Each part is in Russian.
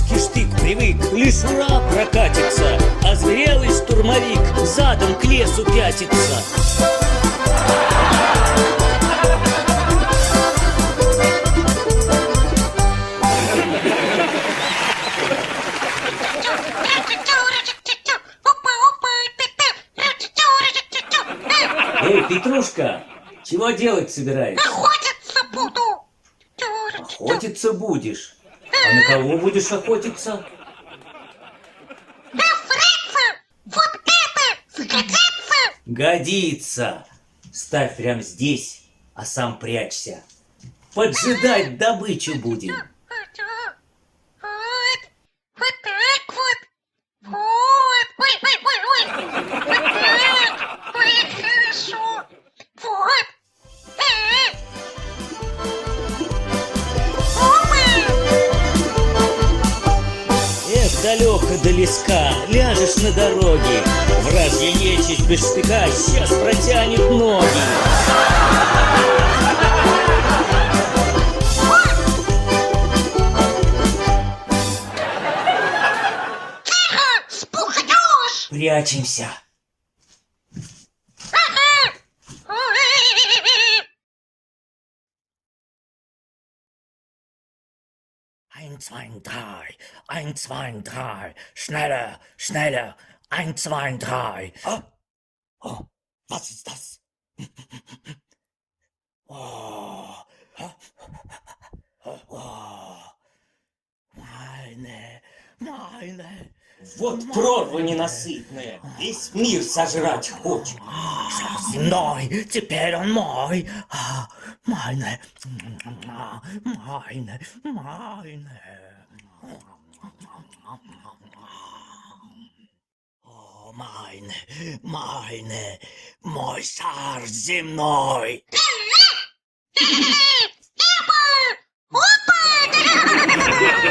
немецкий штык привык лишь ура прокатится, а зверелый штурмовик задом к лесу пятится. Эй, Петрушка, чего делать собираешься? Охотиться буду. Охотиться будешь? А на кого будешь охотиться? На фрица! Вот это сгодится! Годится! Ставь прямо здесь, а сам прячься. Поджидать добычу будем. Вот так вот. Вот. Ой. Вот так. Ой, хорошо. Вот. Эх, далеко до леска, ляжешь на дороге. Вражья нечисть без штыка сейчас протянет ноги. Тихо, спугнешь. Прячемся. Ein, zwei, drei. Ein, zwei, drei. Schneller, schneller. Ein, zwei, drei. Oh, was ist das? Oh. Meine. Вот прорва ненасытная, весь мир сожрать хочет. Земной, теперь он мой. Meine. О, meine, мой шар земной.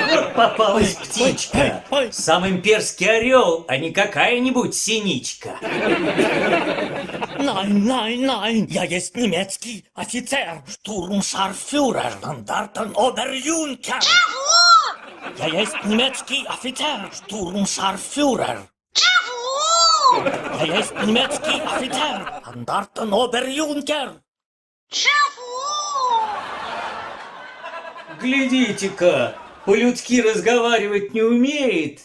Вот попалась птичка. Сам имперский орел, а не какая-нибудь синичка. Nein, я есть немецкий офицер, штурмшарфюрер, Штандартен-Обер-Юнкер. Чего? Я есть немецкий офицер, штурмшарфюрер. Чего? Я есть немецкий офицер, Штандартен-Обер-Юнкер. Чего? Глядите-ка, по-людски разговаривать не умеет.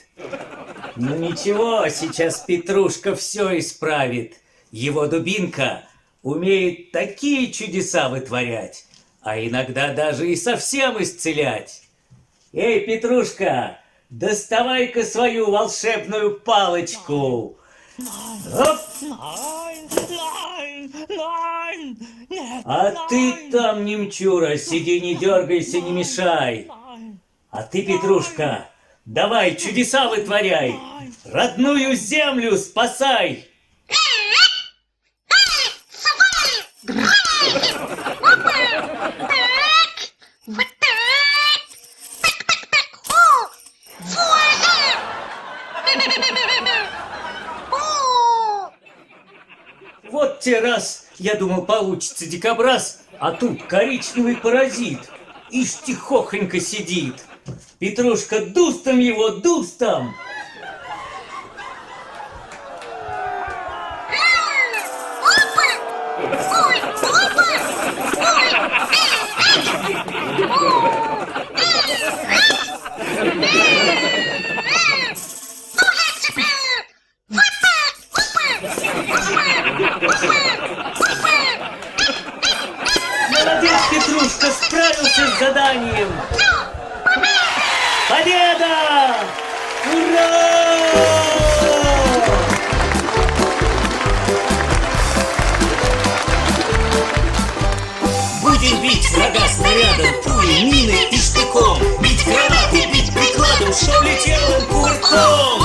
Ну ничего, сейчас Петрушка все исправит. Его дубинка умеет такие чудеса вытворять, а иногда даже и совсем исцелять. Эй, Петрушка, доставай-ка свою волшебную палочку. Оп. А ты там, немчура, сиди, не дергайся, не мешай. А ты, Петрушка, давай чудеса вытворяй, родную землю спасай. Вот те раз, я думал, получится дикобраз, а тут коричневый паразит. Ишь, тихохонько сидит. Петрушка, дустом его, дустом! Молодец, Петрушка, справился с заданием! Победа! Ура! Будем бить врага снарядом, пули, мины и штыком, бить гранаты, бить прикладом, чтоб летел он кувырком!